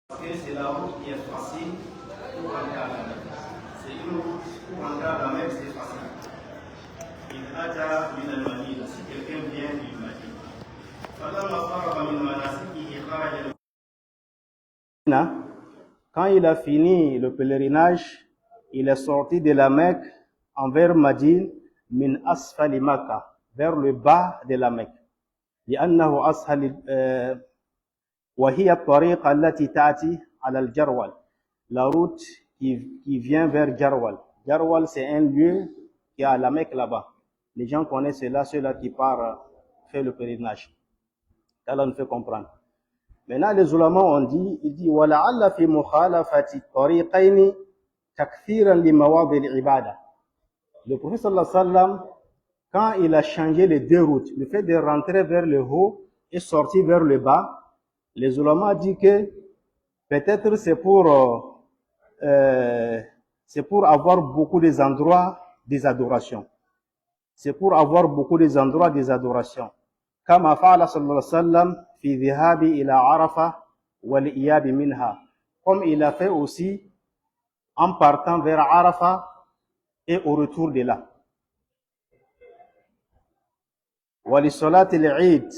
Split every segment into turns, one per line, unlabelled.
Parce que c'est la route qui est facile pour rentrer à la mer. C'est une route pour rentrer à la mer, c'est facile. Il aja min al-Madina, si quelqu'un vient du Madina. Quand il a fini le pèlerinage, il est sorti de la Mecque envers Madine, min asfali Makkah, vers le bas de la Mecque. لأنه أسهل وهي الطريق التي تأتي على الجروال. La route qui vient vers Jarwal. Jarwal, c'est un lieu qui est à la Mecque là-bas. Les gens connaissent cela, ceux-là qui partent faire le pèlerinage. Allah nous fait comprendre. Maintenant, les ulama ont dit, il dit, وَلَعَلَّ فِي مُخَالَفَةِ الطَّرِيقَيْنِ تَكْثِيرًا لِمَوَاضِعِ الْعِبَادَةِ. Le prophète sallallahu alayhi wa sallam, quand il a changé les deux routes, le fait de rentrer vers le haut et sortir vers le bas, les ulama disent que peut-être c'est pour avoir beaucoup des endroits des adorations. C'est pour avoir beaucoup des endroits des adorations. كما فعل صلى الله عليه وسلم في ذهاب إلى عرفة والإياب منها. Comme il a fait aussi en partant vers Arafat et au retour de là. ولصلاة العيد.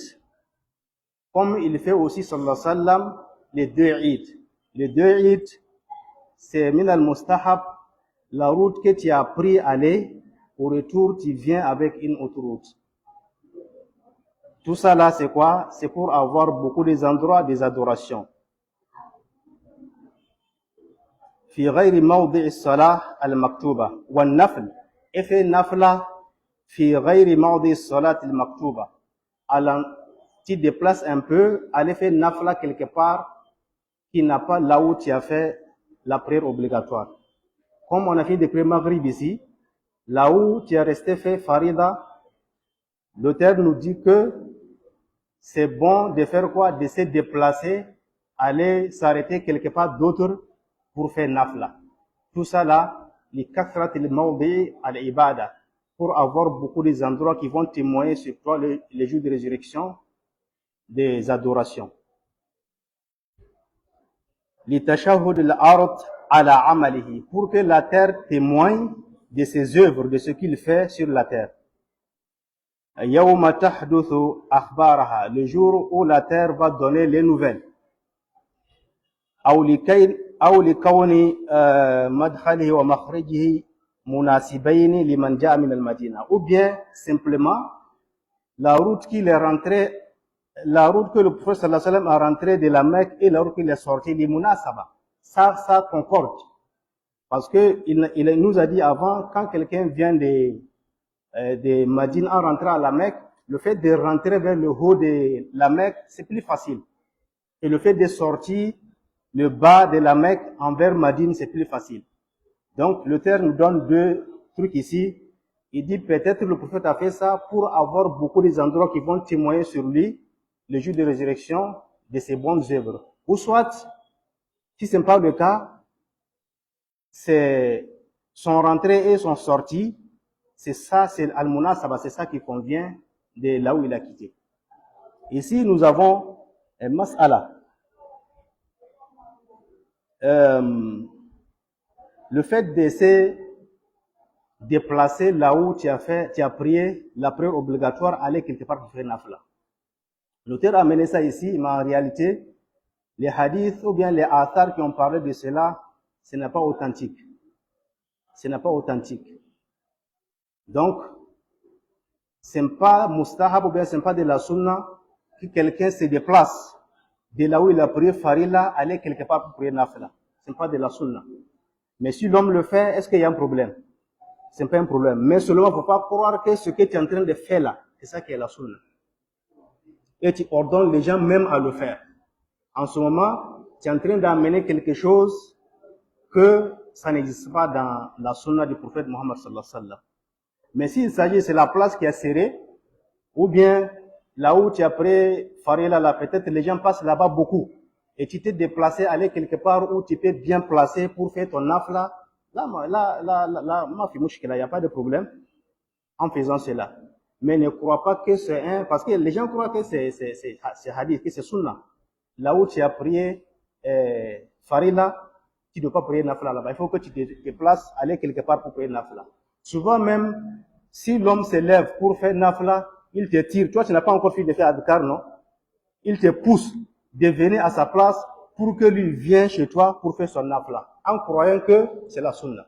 Comme il fait aussi sallallahu alayhi wa sallam les deux Eid. Les deux Eid, c'est min al-mustahab, la route que tu as pris aller, au retour tu viens avec une autre route. Tout ça là, c'est quoi? C'est pour avoir beaucoup des endroits des adorations. في غير موضع الصلاة المكتوبة والنفل. Et fait nafla في غير موضع الصلاة المكتوبة. Alors, tu te déplaces un peu, aller faire nafla quelque part qui n'a pas là où tu as fait la prière obligatoire. Comme on a fait des prières maghrib ici, là où tu es resté fait farida, l'auteur nous dit que c'est bon de faire quoi? De se déplacer, aller s'arrêter quelque part d'autre pour faire nafla. Tout ça là, les kathrat al-mawdi al-ibada, pour avoir beaucoup des endroits qui vont témoigner sur toi les jours de résurrection des adorations. لتشهد الأرض على عمله, pour que la terre témoigne de ses œuvres, de ce qu'il fait sur la terre. يوم تحدث أخبارها, le jour où la terre va donner les nouvelles. أو لكون مدخله ومخرجه مناسبين لمن جاء من المدينة, ou bien simplement la route qu'il est rentré, la route que le prophète sallallahu alayhi wa sallam a rentré de la Mecque et la route qu'il est sorti, les munasaba, ça concorde. Parce que il nous a dit avant, quand quelqu'un vient de Madine en rentrant à la Mecque, le fait de rentrer vers le haut de la Mecque, c'est plus facile. Et le fait de sortir le bas de la Mecque envers Madine, c'est plus facile. Donc, l'auteur nous donne deux trucs ici. Il dit peut-être le prophète a fait ça pour avoir beaucoup des endroits qui vont témoigner sur lui, le jour de résurrection, de ses bonnes œuvres. Ou soit, si ce n'est pas le cas, c'est son rentrée et son sortie, c'est ça, c'est al-munasaba, c'est ça qui convient de là où il a quitté. Ici, nous avons un mas'ala. Le fait de se déplacer là où tu as prié la prière obligatoire, aller quelque part pour faire nafla. L'auteur a amené ça ici, mais en réalité, les hadiths ou bien les athars qui ont parlé de cela, ce n'est pas authentique. Ce n'est pas authentique. Donc, ce n'est pas mustahab ou bien ce n'est pas de la sunna que quelqu'un se déplace de là où il a prié farila, aller quelque part pour prier nafla. Ce n'est pas de la sunna. Mais si l'homme le fait, est-ce qu'il y a un problème? Ce n'est pas un problème. Mais seulement, il ne faut pas croire que ce que tu es en train de faire là, c'est ça qui est la sunna. Et tu ordonnes les gens même à le faire. En ce moment, tu es en train d'amener quelque chose que ça n'existe pas dans la sunna du prophète Mohammed sallallahu alayhi wa sallam. Mais s'il s'agit, c'est la place qui est serrée, ou bien là où tu as pris farila là, peut-être les gens passent là-bas beaucoup. Et tu t'es déplacé, aller quelque part où tu peux bien placer pour faire ton nafla, là, il n'y a pas de problème en faisant cela. Mais ne crois pas que c'est parce que les gens croient que c'est hadith, que c'est sunna. Là où tu as prié farina, tu ne dois pas prier nafla là-bas. Il faut que tu te déplaces, aller quelque part pour prier nafla. Souvent même, si l'homme se lève pour faire nafla, il te tire. Toi, tu n'as pas encore fini de faire adhkar, non? Il te pousse de venir à sa place pour que lui vienne chez toi pour faire son nafla, en croyant que c'est la sunna.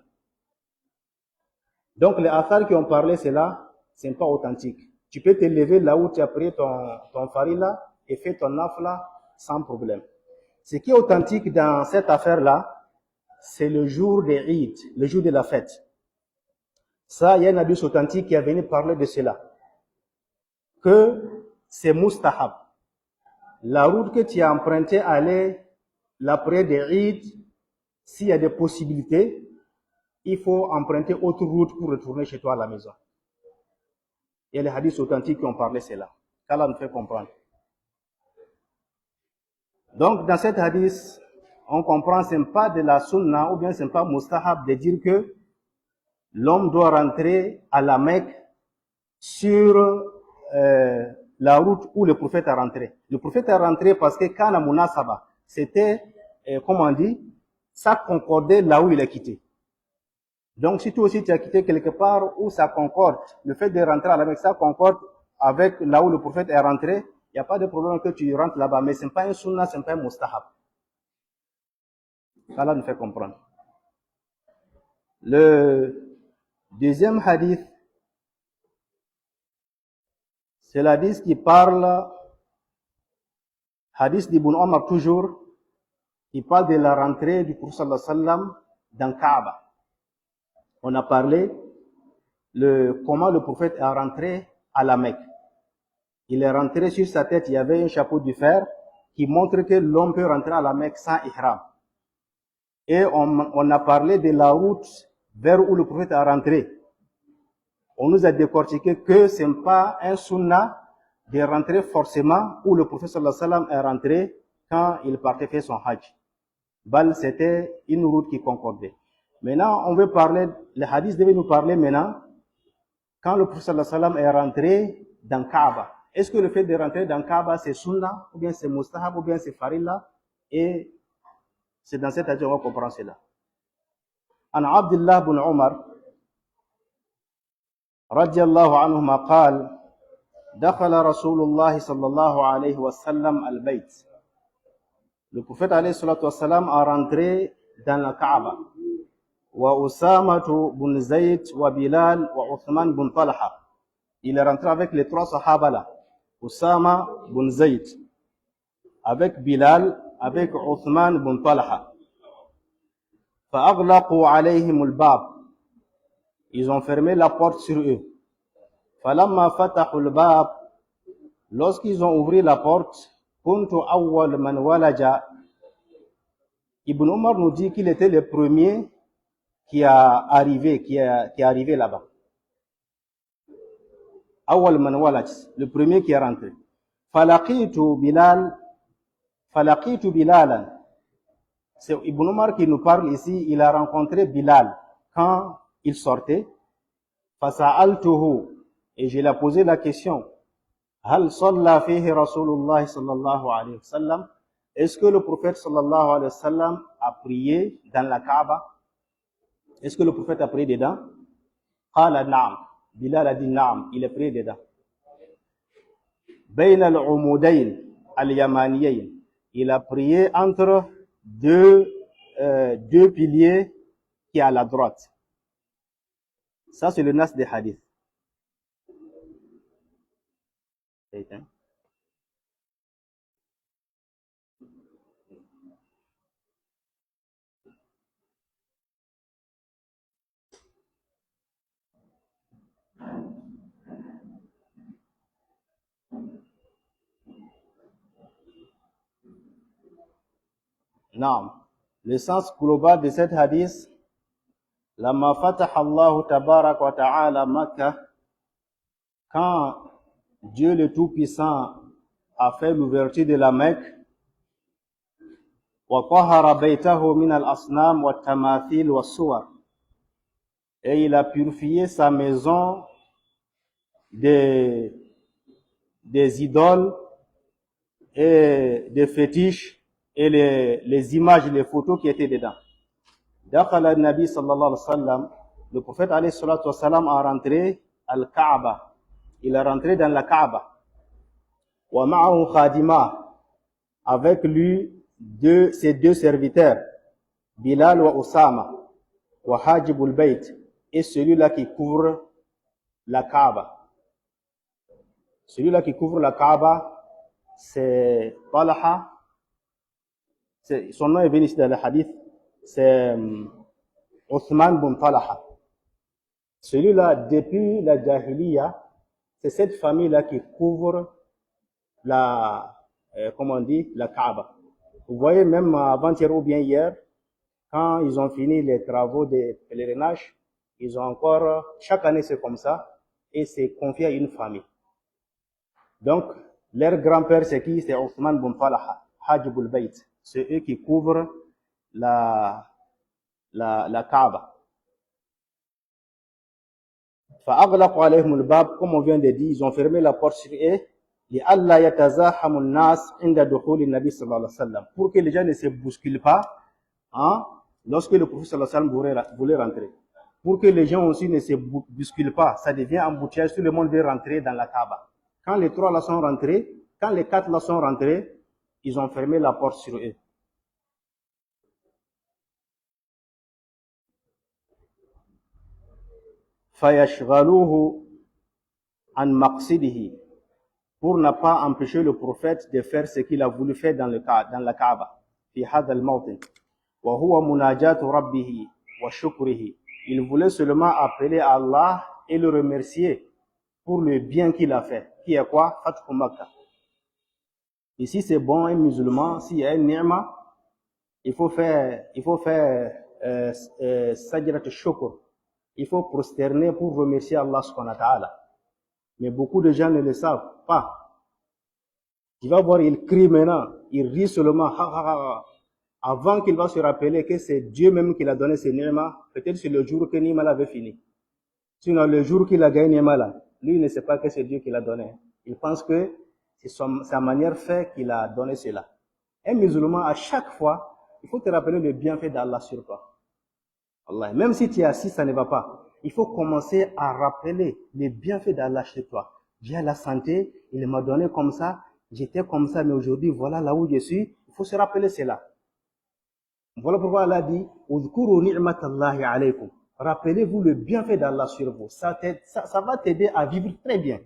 Donc, les athars qui ont parlé, c'est là, c'est pas authentique. Tu peux te lever là où tu as pris ton farina et faire ton nafla sans problème. Ce qui est authentique dans cette affaire-là, c'est le jour des Eid, le jour de la fête. Ça, il y a un hadith authentique qui est venu parler de cela. Que c'est mustahab. La route que tu as empruntée à aller l'après des Eid, s'il y a des possibilités, il faut emprunter autre route pour retourner chez toi à la maison. Il y a les hadiths authentiques qui ont parlé de cela. qu'Allah nous fait comprendre. Donc, dans cet hadith, on comprend que ce n'est pas de la sunna ou bien ce n'est pas mustahab de dire que l'homme doit rentrer à la Mecque sur la route où le prophète est rentré. Le prophète est rentré parce que quand la munasaba, c'était, comment on dit, ça concordait là où il a quitté. Donc, si toi aussi tu as quitté quelque part où ça concorde, le fait de rentrer à la Mecque, ça concorde avec là où le prophète est rentré, il n'y a pas de problème que tu rentres là-bas, mais ce n'est pas un sunna, ce n'est pas un mustahab. Ça là nous fait comprendre. Le deuxième hadith, c'est l'hadith qui parle, hadith d'Ibn Omar toujours, qui parle de la rentrée du prophète sallallahu alayhi wa sallam dans Kaaba. On a parlé comment le prophète est rentré à la Mecque. Il est rentré sur sa tête, il y avait un chapeau de fer qui montre que l'homme peut rentrer à la Mecque sans ihram. Et on a parlé de la route vers où le prophète est rentré. On nous a décortiqué que ce n'est pas un sunna de rentrer forcément où le prophète sallallahu alayhi wa sallam est rentré quand il partait faire son hajj. Bal, c'était une route qui concordait. Maintenant, on veut parler, le hadith devait nous parler maintenant, quand le prophète sallallahu alayhi wa sallam est rentré dans Kaaba. Est-ce que le fait de rentrer dans Kaaba, c'est sunna, ou bien c'est mustahab, ou bien c'est farilla? Et c'est dans cette hadith qu'on va comprendre cela. An Abdullah bin Umar, radiyallahu anhuma qal, dakhala Rasulullah sallallahu alayhi wa sallam al-bayt. Le prophète alayhi salatu wa sallam a rentré dans la Kaaba. Wa Usamatu bin Zayd wa Bilal wa Uthman bin Talha. Il est rentré avec les trois sahaba là. Usama bin Zayd, avec Bilal, avec Uthman bin Talha. فأغلقوا عليهم الباب. Ils ont fermé la porte sur eux. فلما فتحوا الباب, lorsqu'ils ont ouvert la porte, كنت أول من ولج. Ibn Omar nous dit qu'il était le premier qui est arrivé là-bas. أول من ولج, le premier qui est rentré. فلقيت بلالا. C'est Ibn Omar qui nous parle ici, il a rencontré Bilal quand il sortait. فسألته, et je lui ai posé la question, هل صلى فيه رسول الله صلى الله عليه وسلم? Est-ce que le prophète sallallahu alayhi wa sallam a prié dans la Kaaba? Est-ce que le prophète a prié dedans? قال نعم. Bilal a dit نعم, il a prié dedans. بين العمودين اليمانيين, il a prié entre deux piliers qui est à la droite. Ça, c'est le nas des hadiths. Non. Le sens global de cet hadith, Lama fataha Allah tabarak wa ta'ala Makkah, quand Dieu le Tout-Puissant a fait l'ouverture de la Mecque, wa tahara baytahu min al-asnam wa tamathil wa suwar, et il a purifié sa maison des idoles et des fétiches et les images, les photos qui étaient dedans. دخل النبي صلى الله عليه وسلم, le prophète عليه الصلاة والسلام a rentré al-Kaaba. Il est rentré dans la Kaaba. ومعه خادما, avec lui ses deux serviteurs, Bilal wa Osama, wa Hajibul Bayt, et celui-là qui couvre la Kaaba. Celui-là qui couvre la Kaaba, c'est Talha. Son nom est venu ici dans le hadith. C'est Othman bin Talha. Celui-là, depuis la Jahiliya, c'est cette famille-là qui couvre la Kaaba. Vous voyez, même avant-hier ou bien hier, quand ils ont fini les travaux de pèlerinage, ils ont encore, chaque année c'est comme ça, et c'est confié à une famille. Donc, leur grand-père c'est qui? C'est Othman bin Talha, Hajibul Bayt. C'est eux qui couvrent la Kaaba. فأغلقوا عليهم الباب, comme on vient de dire, ils ont fermé la porte sur eux, لئلا يتزاحم الناس عند دخول النبي صلى الله عليه وسلم, pour que les gens ne se bousculent pas, hein, lorsque le prophète sallallahu alayhi wa sallam voulait rentrer. Pour que les gens aussi ne se bousculent pas, ça devient embouteillage, tout le monde veut rentrer dans la Kaaba. Quand les trois là sont rentrés, quand les quatre là sont rentrés, ils ont fermé la porte sur eux. فَيَشْغَلُوهُ عَنْ مَقْصِدِهِ, pour ne pas empêcher le prophète de faire ce qu'il a voulu faire dans la Kaaba. في هذا الموطن وهو مناجاة ربه وشكره. Il voulait seulement appeler Allah et le remercier pour le bien qu'il a fait. Qui est quoi? Fathu Makkah. Ici, c'est bon, un musulman, s'il y a une ni'ma, il faut faire sajdat shukr. Il faut prosterner pour remercier Allah subhanahu wa ta'ala. Mais beaucoup de gens ne le savent pas. Tu vas voir, il crie maintenant, il rit seulement, ha, ha, ha. Avant qu'il va se rappeler que c'est Dieu même qui l'a donné ce ni'ma, peut-être c'est le jour que ni'ma avait fini. Sinon, le jour qu'il a gagné ni'ma là, lui il ne sait pas que c'est Dieu qui l'a donné. Il pense que c'est sa manière fait qu'il a donné cela. Un musulman, à chaque fois, il faut te rappeler le bienfait d'Allah sur toi. Allah. Même si tu es assis, ça ne va pas. Il faut commencer à rappeler les bienfaits d'Allah chez toi. J'ai la santé, il m'a donné comme ça, j'étais comme ça, mais aujourd'hui, voilà là où je suis. Il faut se rappeler cela. Voilà pourquoi Allah dit, Udhkuru ni'matallahi alaykum. Rappelez-vous le bienfait d'Allah sur vous. Ça va t'aider à vivre très bien.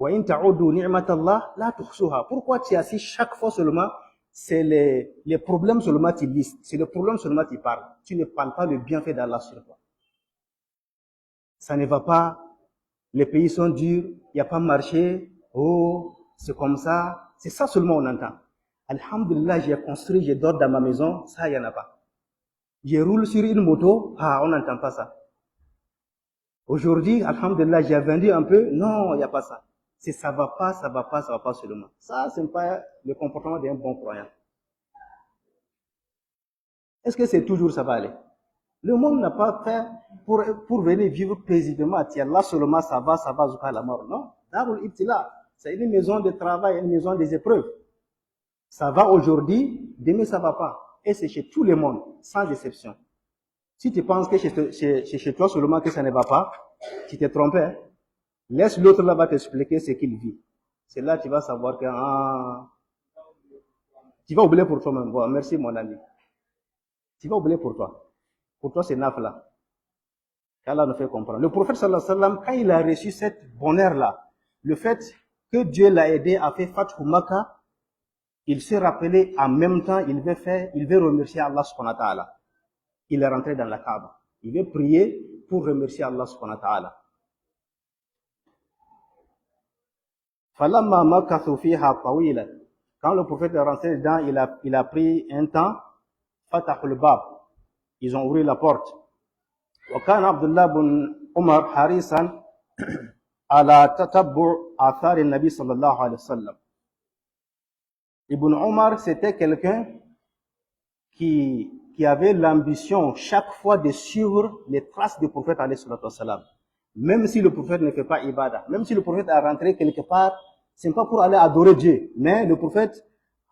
Wa in ta'udu ni'matallah la tuhsuha. Pourquoi tu es assis chaque fois seulement? C'est les problèmes seulement tu listes. C'est le problème seulement tu parles. Tu ne parles pas le bienfait d'Allah sur toi. Ça ne va pas. Les pays sont durs. Il n'y a pas marché. Oh, c'est comme ça. C'est ça seulement on entend. Alhamdulillah, j'ai construit, je dors dans ma maison. Ça, il n'y en a pas. Je roule sur une moto. Ah, on n'entend pas ça. Aujourd'hui, alhamdulillah, j'ai vendu un peu. Non, il n'y a pas ça. C'est ça va pas seulement. Ça, c'est pas le comportement d'un bon croyant. Est-ce que c'est toujours ça va aller? Le monde n'a pas fait pour venir vivre paisiblement. Tiens, là seulement ça va jusqu'à la mort. Non. Darul Ibtila, c'est une maison de travail, une maison des épreuves. Ça va aujourd'hui, demain ça va pas. Et c'est chez tout le monde, sans exception. Si tu penses que c'est chez toi seulement que ça ne va pas, tu t'es trompé. Hein? Laisse l'autre là va t'expliquer ce qu'il vit. C'est là que tu vas savoir que tu vas oublier pour toi-même. Bon, merci mon ami. Tu vas oublier pour toi. Pour toi, c'est nafla. qu'Allah nous fait comprendre. Le prophète sallallahu alayhi wa sallam, quand il a reçu cette bonheur-là, le fait que Dieu l'a aidé à faire Fathu Makkah, il s'est rappelé en même temps, il veut remercier Allah subhanahu wa ta'ala. Il est rentré dans la Kaaba. Il veut prier pour remercier Allah subhanahu wa ta'ala. فَلَمَّا مَكَثُوا فِيهَا طَوِيلًا. Quand le prophète est rentré dedans, il a pris un temps, فَتَحُ الْبَابِ. Ils ont ouvert la porte. وكان عبد الله بن عمر حريصا على تتبع آثار النبي صلى الله عليه وسلم. Ibn Omar, c'était quelqu'un qui avait l'ambition chaque fois de suivre les traces du prophète alayhi salatu wassalam. Même si le prophète ne fait pas ibadah, même si le prophète est rentré quelque part, c'est pas pour aller adorer Dieu, mais le prophète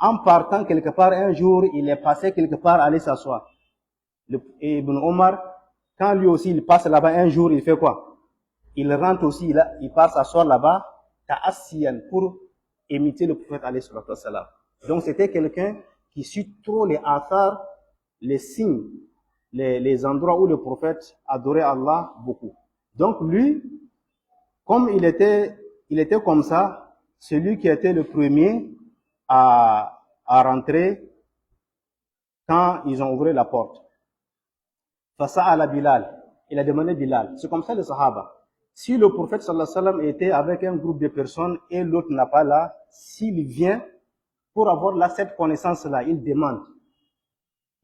En partant quelque part un jour, il est passé quelque part aller s'asseoir. Et Ibn Omar, quand lui aussi il passe là-bas un jour, il fait quoi? Il rentre aussi, il part s'asseoir là-bas, ta'assiyan, pour imiter le prophète alayhi salatu wassalam. Donc c'était quelqu'un qui suit trop les athars, les signes, les endroits où le prophète adorait Allah beaucoup. Donc lui, comme il était comme ça, celui qui était le premier à rentrer quand ils ont ouvert la porte. Fasa'ala Bilal, il a demandé Bilal. C'est comme ça les Sahaba. Si le prophète sallallahu alayhi wa sallam était avec un groupe de personnes et l'autre n'a pas là, s'il vient pour avoir là cette connaissance-là, il demande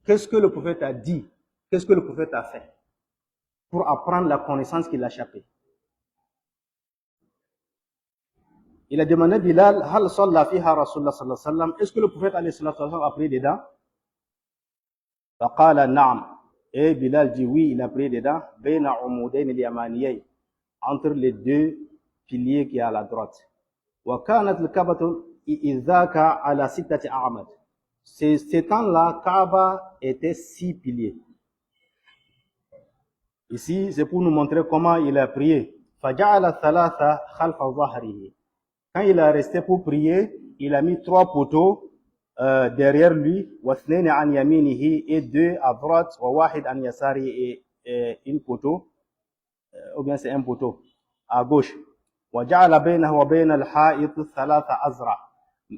qu'est-ce que le prophète a dit, qu'est-ce que le prophète a fait, pour apprendre la connaissance qu'il a échappée. Il a demandé Bilal, Hal salla fiha Rasulullah sallallahu alayhi wa sallam, est-ce que le prophète alayhi wa sallam a prié dedans? Faqala na'am. Et Bilal dit oui, il a prié dedans, Baina umudayn al-yamaniyay, entre les deux piliers qui est à la droite. Wa kanat al-Kaabatu idhaka ala sittati a'mad. Ces temps-là, Kaaba était 6 piliers. Ici, c'est pour nous montrer comment il a prié. Faja'ala thalatha khalfa dhahrihi. Quand il a resté pour prier, il a mis 3 poteaux derrière lui, wathnaini an yaminihi, et 2 à droite, wa wahid an yasari, et une poteau, ou bien c'est un poteau à gauche. Wa ja'ala baynahu wa bayna al-ha'it thalatha azra.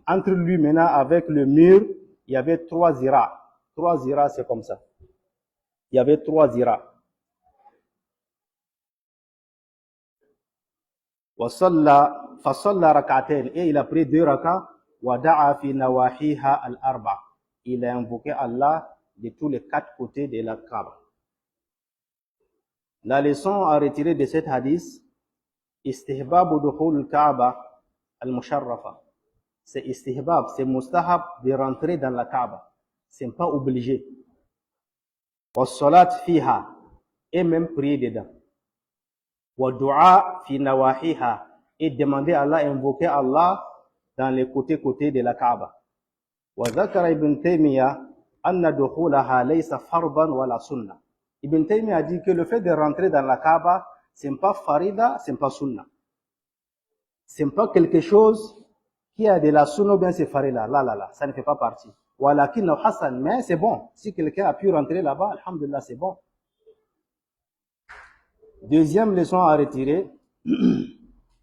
Entre lui maintenant avec le mur, il y avait 3 zira. 3 zira, c'est comme ça. Il y avait 3 zira. فصلى ركعتين, et il a pris 2 rakats. ودعا في نواحيها الأربع, il a invoqué Allah de tous les 4 côtés de la Kaaba. La leçon à retirer de cet hadith, istihbab dukhul al-Kaaba al-musharrafa. C'est istihbab, c'est mustahab de rentrer dans la Kaaba. C'est pas obligé. Wa salat fiha, et même prier dedans. Wa du'a fi nawahiha, et demander à Allah, invoquer Allah dans les côtés de la Kaaba. Wa dhakara Ibn Taymiyyah anna dukhulaha laysa fardan wala sunna. Ibn Taymiyyah a dit que le fait de rentrer dans la Kaaba, c'est pas farida, c'est pas sunna. C'est pas quelque chose qui a de la sunna ou bien c'est farida. Là, ça ne fait pas partie. Walakin hasan, mais c'est bon. Si quelqu'un a pu rentrer là-bas, alhamdulillah, c'est bon. Deuxième leçon à retirer,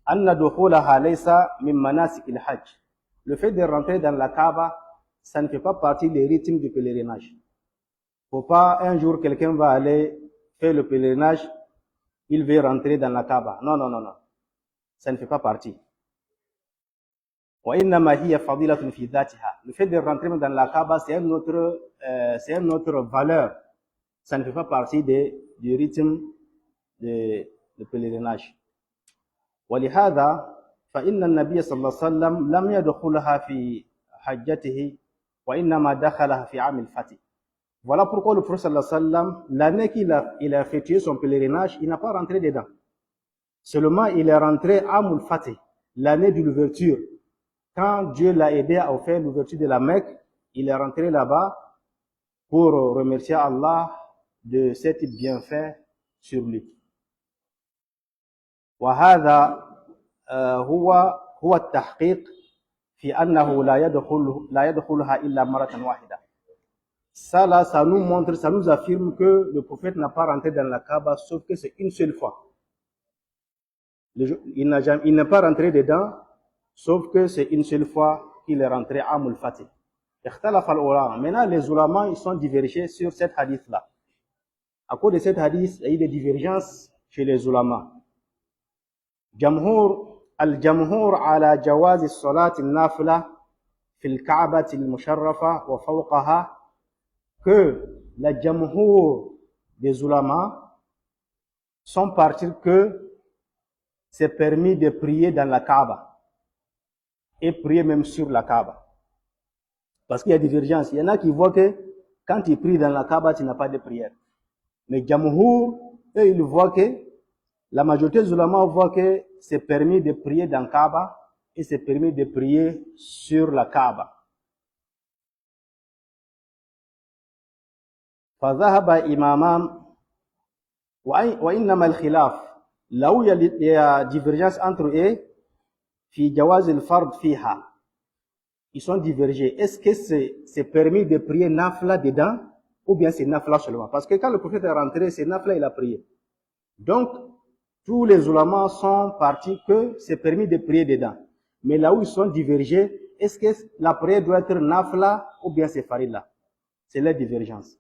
anna dukhulaha laysa min manasik al-hajj. Le fait de rentrer dans la Kaaba, ça ne fait pas partie des rythmes du pèlerinage. Faut pas un jour quelqu'un va aller faire le pèlerinage, il veut rentrer dans la Kaaba. Non. Ça ne fait pas partie. Wa innama hiya fadilatun fi dhatiha. Le fait de rentrer dans la Kaaba, c'est une autre valeur. Ça ne fait pas partie du rythme de pèlerinage. ولهذا فإن النبي صلى الله عليه وسلم لم يدخلها في حجته وإنما دخلها في عام الفتح. Voilà pourquoi le prophète sallallahu alayhi wa sallam, l'année qu'il a effectué son pèlerinage, il n'a pas rentré dedans. Seulement, il est rentré à Amul Fatih, l'année de l'ouverture. Quand Dieu l'a aidé à faire l'ouverture de la Mecque, il est rentré là-bas pour remercier Allah de cet bienfait sur lui. وهذا هو التحقيق في أنه لا يدخلها إلا مرة واحدة. Ça là, ça nous montre, ça nous affirme que le prophète n'a pas rentré dans la Kaaba, sauf que c'est une seule fois. Il n'est pas rentré dedans, sauf que c'est une seule fois qu'il est rentré à Amul Fatih. Maintenant, les ulama, ils sont divergés sur cette hadith-là. À cause de cette hadith, il y a eu des divergences chez les ulama. الجمهور على جواز الصلاة النافلة في الكعبة المشرفة وفوقها, que la jamhour des ulama sont partis que c'est permis de prier dans la Kaaba et prier même sur la Kaaba. Parce qu'il y a divergence. Il y en a qui voient que quand tu pries dans la Kaaba, tu n'as pas de prière. Mais jamhour, eux, ils voient que la majorité des ulama voient que c'est permis de prier dans Kaaba et c'est permis de prier sur la Kaaba. فذهب إمامان وإنما الخلاف là où il y a divergence entre eux في جواز الفرض فيها. Ils sont divergés. Est-ce que c'est permis de prier nafla dedans ou bien c'est nafla seulement? Parce que quand le prophète est rentré, c'est nafla il a prié. Donc, tous les ulamas sont partis que c'est permis de prier dedans. Mais là où ils sont divergés, est-ce que la prière doit être nafla ou bien c'est farilla? C'est la divergence.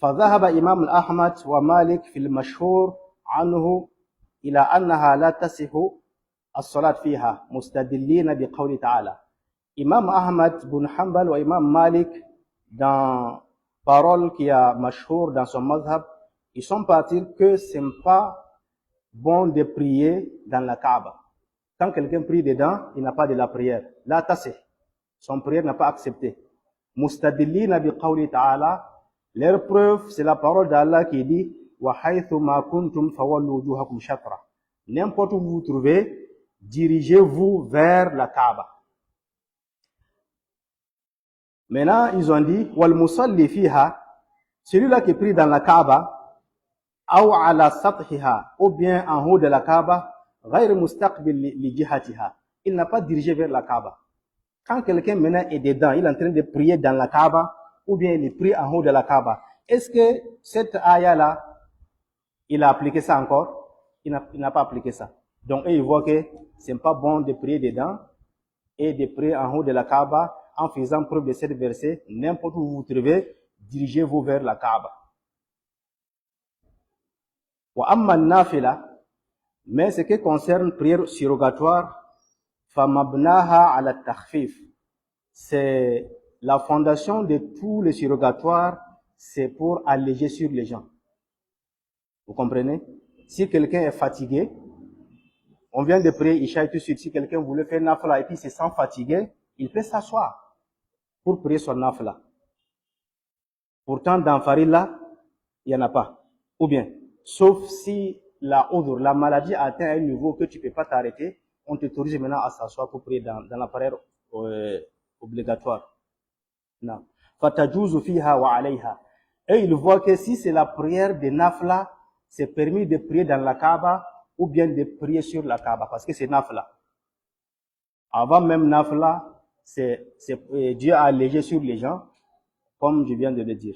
فذهب إمام أحمد ومالك في المشهور عنه إلى أنها لا تصح الصلاة فيها مستدلين بقول تعالى. Imam Ahmad bin Hanbal et Imam Malik, dans parole qui est mashhour dans son mazhab, ils sont partis que ce n'est pas bon de prier dans la Kaaba. Quand quelqu'un prie dedans, il n'a pas de la prière. La tasse, son prière n'a pas accepté. Mustadillina bi qawli ta'ala, leur preuve, c'est la parole d'Allah qui dit wa haythu ma kuntum fawallu wujuhakum shatra. N'importe où vous vous trouvez, dirigez-vous vers la Kaaba. Maintenant, ils ont dit wal musalli fiha, celui-là qui prie dans la Kaaba, ou ala sathiha, ou bien en haut de la Kaaba, ghayr mustaqbil li jihatiha. Il n'a pas dirigé vers la Kaaba. Quand quelqu'un maintenant est dedans, il est en train de prier dans la Kaaba, ou bien il prie en haut de la Kaaba. Est-ce que cette ayah-là, il a appliqué ça encore? Il n'a pas appliqué ça. Donc, ils voient que c'est pas bon de prier dedans et de prier en haut de la Kaaba en faisant preuve de cette verset. N'importe où vous vous trouvez, dirigez-vous vers la Kaaba. Wa amma nafila, mais ce qui concerne prière surrogatoire, famabnaha ala takhfif, c'est la fondation de tous les surrogatoires, c'est pour alléger sur les gens. Vous comprenez? Si quelqu'un est fatigué, on vient de prier Isha et tout de suite, si quelqu'un voulait faire nafla et puis se sent fatigué, il peut s'asseoir pour prier son nafla. Pourtant, dans Farilla, il n'y en a pas. Ou bien, sauf si la maladie atteint un niveau que tu ne peux pas t'arrêter, on t'autorise maintenant à s'asseoir pour prier dans la prière obligatoire. Non. Fatajuzu fiha wa alayha. Et il voit que si c'est la prière de nafla, c'est permis de prier dans la Kaaba ou bien de prier sur la Kaaba parce que c'est nafla. Avant même nafla, Dieu a allégé sur les gens, comme je viens de le dire.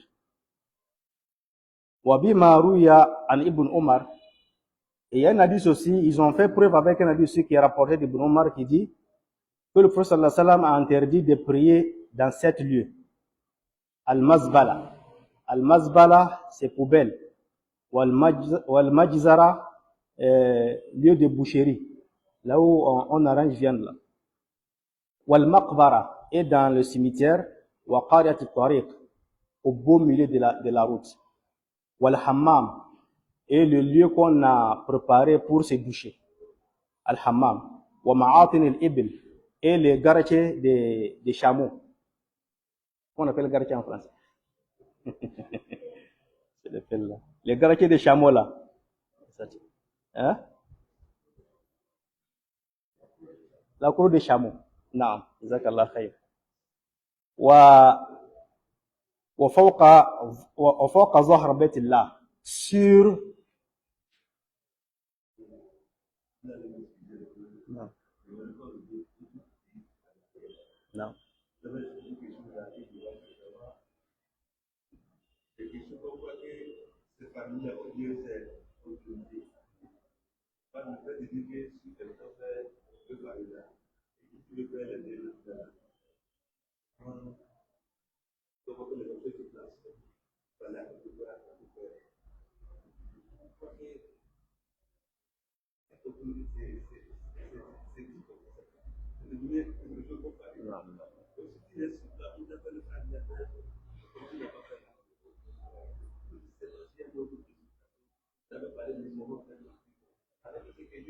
Wabi Marouya an Ibn Omar. Et il y a un hadith aussi, ils ont fait preuve avec un hadith aussi qui est rapporté d'Ibn Omar qui dit que le prophète sallallahu alayhi wa sallam a interdit de prier dans 7 lieux. Al-Mazbala. Al-Mazbala, c'est poubelle. Wal-Majzara, lieu de boucherie. Là où on arrange viande là. Wal-Maqbara, et dans le cimetière. Wa Qariyat al-Tariq, au beau milieu de la route. Wal-Hammam, et le lieu qu'on a préparé pour se doucher. Al-Hammam. Wa Ma'atin al-Ibil, et les garatiers des chameaux. Qu'on appelle garatier en français. C'est le fait là. Les garatiers des chameaux là. Hein? La cour des chameaux. Non. Jazakallah khair. وفوق ظهر بيت الله, sur non. Non.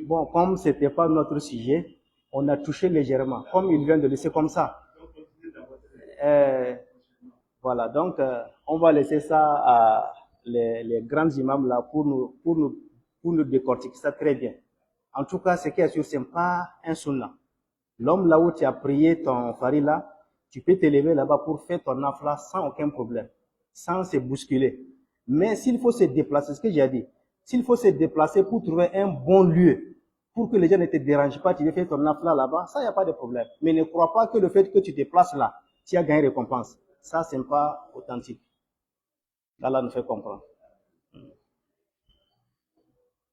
Bon, comme ce n'était pas notre sujet, on a touché légèrement, comme il vient de laisser comme ça. Voilà, donc on va laisser ça à les grands imams là pour nous décortiquer ça très bien. En tout cas, ce qui est sûr, ce n'est pas un sunnah. L'homme là où tu as prié ton farila, tu peux t'élever là-bas pour faire ton nafla sans aucun problème, sans se bousculer. Mais s'il faut se déplacer, c'est ce que j'ai dit, s'il faut se déplacer pour trouver un bon lieu, pour que les gens ne te dérangent pas, tu veux faire ton nafla là-bas, ça, il n'y a pas de problème. Mais ne crois pas que le fait que tu te déplaces là, tu as gagné récompense. Ça, ce n'est pas authentique. Allah nous fait comprendre.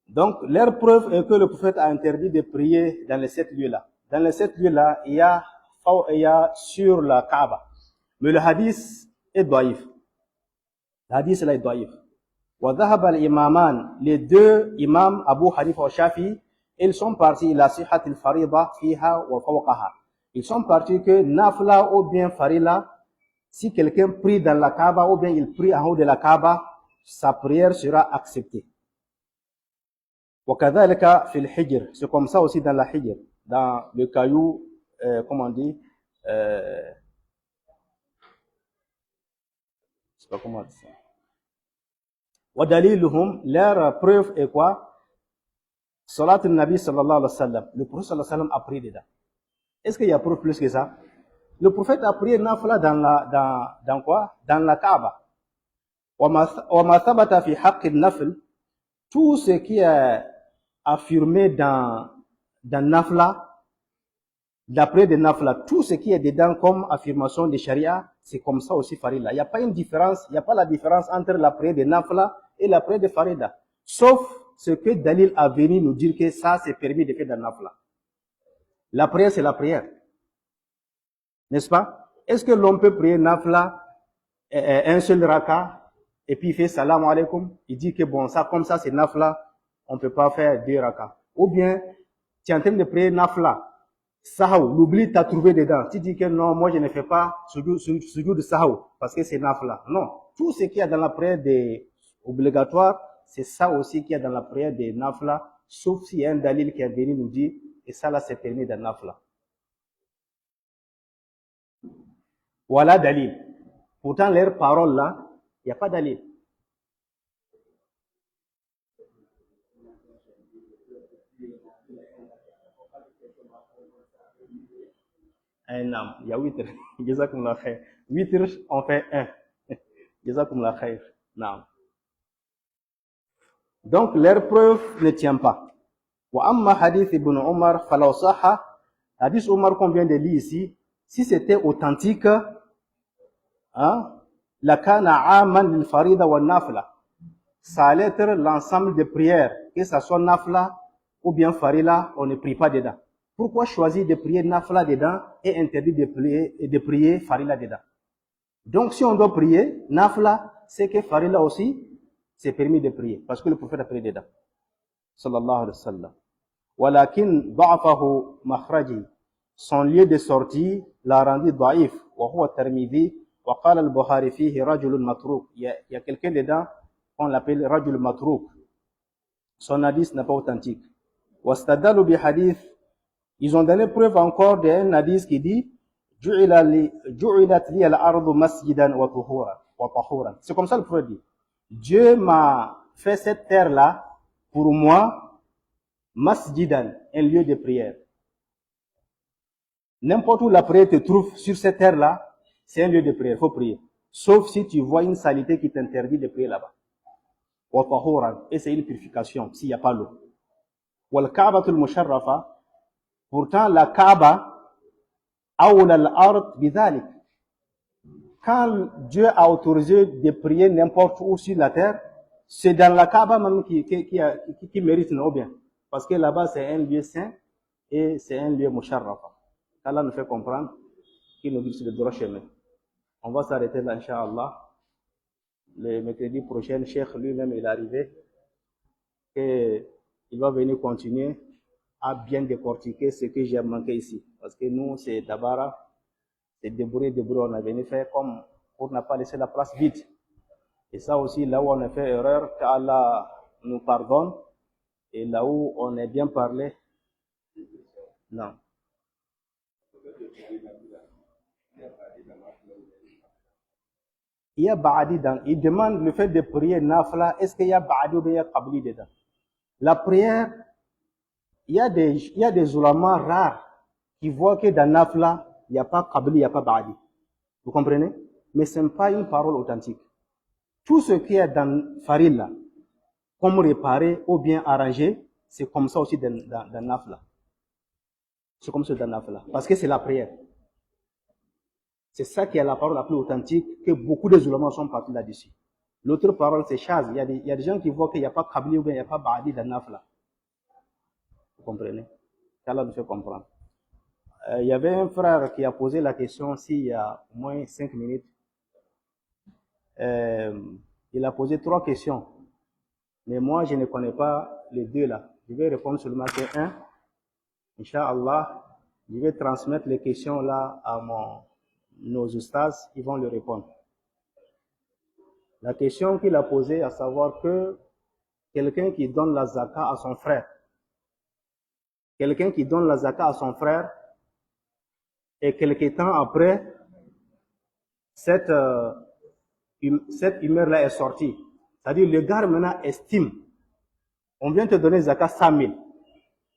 Donc, leur preuve est que le prophète a interdit de prier dans les 7 lieux-là. Dans les 7 lieux-là, il y a sur la Kaaba. Mais le hadith est daïf. Le hadith là est daïf. وذهب الإمامان, les deux imams, Abu Hanifa et Shafi, ils sont partis ila sihat al-farida fiha wa fawqaha. Ils sont partis que nafla ou bien farila, si quelqu'un prie dans la Kaaba ou bien il prie en haut de la Kaaba, sa prière sera acceptée. وكذلك في الحجر, c'est comme ça aussi dans la hijr, dans le caillou, comment on dit, je sais pas comment on dit ça. ودليلهم, leur preuve est quoi? Salat al-Nabi sallallahu alayhi wa sallam. Le prophète sallallahu alayhi wa sallam a prié dedans. Est-ce qu'il y a preuve plus que ça? Le prophète a prié nafla dans quoi? Dans la Kaaba. وما ثبت في حق النفل, tout ce qui est affirmé dans nafla, d'après des nafla, tout ce qui est dedans comme affirmation de charia, c'est comme ça aussi farida. Il n'y a pas une différence, il n'y a pas la différence entre la prière de nafla et la prière de farida. Sauf ce que Dalil a venu nous dire que ça c'est permis de faire dans nafla. La prière c'est la prière. N'est-ce pas? Est-ce que l'on peut prier nafla un seul raka et puis il fait salam alaikum, il dit que bon ça comme ça c'est nafla, on ne peut pas faire 2 raka. Ou bien tu es en train de prier nafla, Sahou, l'oubli t'as trouvé dedans. Tu dis que non, moi je ne fais pas sujoud de sahou parce que c'est nafla. Non, tout ce qu'il y a dans la prière des obligatoires, c'est ça aussi qu'il y a dans la prière des nafla, sauf s'il y a un dalil qui est venu nous dire et ça là c'est permis dans nafla. Voilà dalil. Pourtant leurs paroles là, il n'y a pas dalil. Un âme. Il y a 8. Jazakumullah khair. 8, on fait 1. Jazakumullah khair. Non. Donc, leur preuve ne tient pas. Wa amma hadith ibn Omar, falaw saha, hadith Omar qu'on vient de lire ici, si c'était authentique, hein, la kana aman lil farida wa nafla. Ça allait être l'ensemble des prières, que ça soit nafla ou bien farila, on ne prie pas dedans. Pourquoi choisir de prier nafla dedans et interdire de prier farila dedans? Donc, si on doit prier nafla, c'est que farila aussi, c'est permis de prier. Parce que le prophète a prié dedans. Sallallahu alayhi wa sallam. Walakin da'afahu makhraji. Son lieu de sortie l'a rendu da'if. Wa huwa Tirmidhi. Wa qala al-Bukhari fihi rajulun matrouk. Il y a quelqu'un dedans, on l'appelle rajul matrouk. Son hadith n'est pas authentique. Wastadalu bi hadith. Ils ont donné preuve encore d'un hadith qui dit Ju'ilat li al-ardu masjidan wa tahuran. C'est comme ça le prophète dit. Dieu m'a fait cette terre-là pour moi masjidan, un lieu de prière. N'importe où la prière te trouve sur cette terre-là, c'est un lieu de prière, il faut prier. Sauf si tu vois une saleté qui t'interdit de prier là-bas. Wa tahuran, et c'est une purification s'il n'y a pas l'eau. Wal Ka'batul Musharrafa. Pourtant, la Kaaba, awla al-ard bidhalik. Quand Dieu a autorisé de prier n'importe où sur la terre, c'est dans la Kaaba même qui mérite non bien. Parce que là-bas, c'est un lieu saint et c'est un lieu musharrafa. Allah nous fait comprendre qu'il nous dit sur le droit chemin. On va s'arrêter là, Inch'Allah. Le mercredi prochain, le Cheikh lui-même est arrivé et il va venir continuer à bien décortiquer ce que j'ai manqué ici. Parce que nous, c'est Dabara, c'est débrouiller, on a venu faire comme pour ne pas laisser la place vide. Et ça aussi, là où on a fait erreur, qu'Allah nous pardonne. Et là où on est bien parlé, non. Il y a Ba'adi dans, il demande le fait de prier Nafla, est-ce qu'il y a Ba'adi ou bien il y a Qabli dedans? La prière, il y a des ulamas rares qui voient que dans Nafla, il n'y a pas Qabli, il n'y a pas Ba'di. Vous comprenez? Mais ce n'est pas une parole authentique. Tout ce qui est dans Farilla, comme réparer ou bien arranger, c'est comme ça aussi dans Nafla. C'est comme ça dans Nafla. Parce que c'est la prière. C'est ça qui est la parole la plus authentique, que beaucoup des ulémas sont partis là-dessus. L'autre parole, c'est Chaz. Il y a des gens qui voient qu'il n'y a pas Qabli ou bien il n'y a pas Ba'di dans Nafla. Vous comprenez? Allah nous fait comprendre. Il y avait un frère qui a posé la question ici il y a au moins 5 minutes. Il a posé 3 questions. Mais moi, je ne connais pas les 2 là. Je vais répondre seulement à un. Inch'Allah, je vais transmettre les questions là à nos ustaz. Ils vont le répondre. La question qu'il a posée, à savoir que quelqu'un qui donne la zakat à son frère, quelqu'un qui donne la zakat à son frère, et quelque temps après, cette humeur-là est sortie. C'est-à-dire, le gars maintenant estime, on vient te donner zakat 100 000,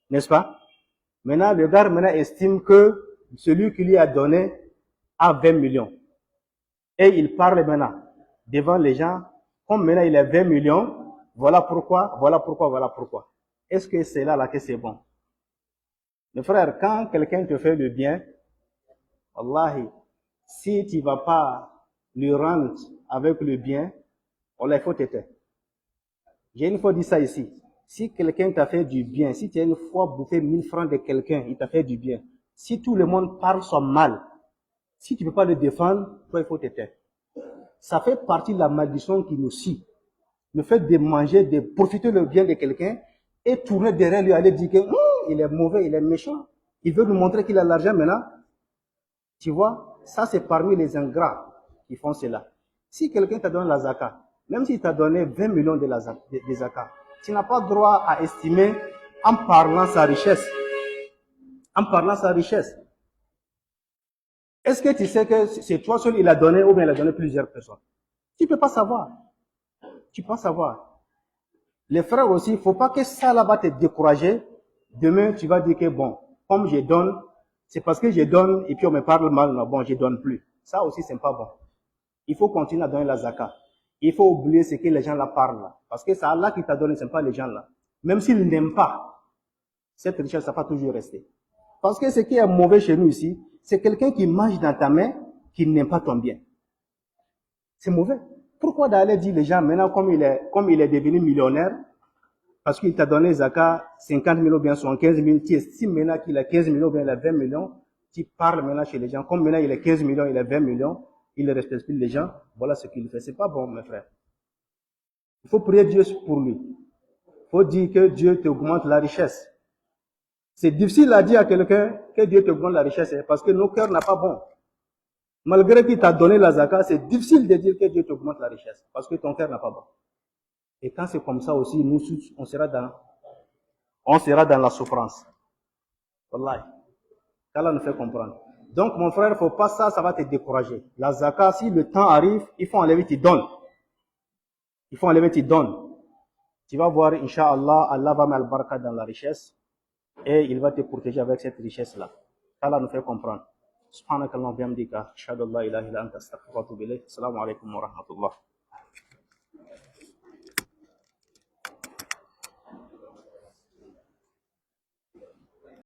n'est-ce pas? Maintenant, le gars maintenant estime que celui qui lui a donné a 20 millions. Et il parle maintenant devant les gens, comme maintenant il a 20 millions, voilà pourquoi, voilà pourquoi, voilà pourquoi. Est-ce que c'est là que c'est bon? Mes frères, quand quelqu'un te fait le bien, Wallahi, si tu ne vas pas lui rendre avec le bien, il faut t'aider. J'ai une fois dit ça ici. Si quelqu'un t'a fait du bien, si tu as une fois bouffé 1000 francs de quelqu'un, il t'a fait du bien. Si tout le monde parle son mal, si tu ne peux pas le défendre, toi, il faut t'aider. Ça fait partie de la malédiction qui nous suit. Le fait de manger, de profiter le bien de quelqu'un et tourner derrière lui, aller dire que il est mauvais, il est méchant. Il veut nous montrer qu'il a l'argent maintenant. Tu vois, ça c'est parmi les ingrats qui font cela. Si quelqu'un t'a donné la zakat, même s'il t'a donné 20 millions de zakat, tu n'as pas droit à estimer en parlant sa richesse. En parlant sa richesse. Est-ce que tu sais que c'est toi seul il a donné ou bien il a donné plusieurs personnes? Tu ne peux pas savoir. Tu peux pas savoir. Les frères aussi, il ne faut pas que ça là va te décourager. Demain, tu vas dire que bon, comme je donne, c'est parce que je donne et puis on me parle mal, non, bon, je donne plus. Ça aussi, c'est pas bon. Il faut continuer à donner la zakat. Il faut oublier ce que les gens là parlent. Parce que c'est Allah qui t'a donné, ce n'est pas les gens là. Même s'ils n'aiment pas, cette richesse, ça va toujours rester. Parce que ce qui est mauvais chez nous ici, c'est quelqu'un qui mange dans ta main, qui n'aime pas ton bien. C'est mauvais. Pourquoi d'aller dire les gens, maintenant, comme il est devenu millionnaire, parce qu'il t'a donné zakat 50 000 ou bien 75 000, tu estimes maintenant qu'il a 15 millions ou bien il a 20 millions, tu parles maintenant chez les gens, comme maintenant il a 15 millions, il a 20 millions, il ne respecte plus les gens, voilà ce qu'il fait. C'est pas bon, mes frères. Il faut prier Dieu pour lui. Il faut dire que Dieu t'augmente la richesse. C'est difficile à dire à quelqu'un que Dieu t'augmente la richesse, parce que nos cœurs n'ont pas bon. Malgré qu'il t'a donné la zakat, c'est difficile de dire que Dieu t'augmente la richesse, parce que ton cœur n'a pas bon. Et quand c'est comme ça aussi, nous, on sera dans la souffrance. Wallahi. Allah nous fait comprendre. Donc, mon frère, il ne faut pas ça va te décourager. La zakat, si le temps arrive, il faut enlever, tu donnes. Il faut enlever, tu donnes. Tu vas voir, Inch'Allah, Allah va mettre baraka dans la richesse et il va te protéger avec cette richesse-là. Allah nous fait comprendre. Subhanakallah wa bihamdika, ashhadu an la ilaha illa anta astaghfiruka wa atubu ilayk. Assalamu alaikum wa rahmatullah.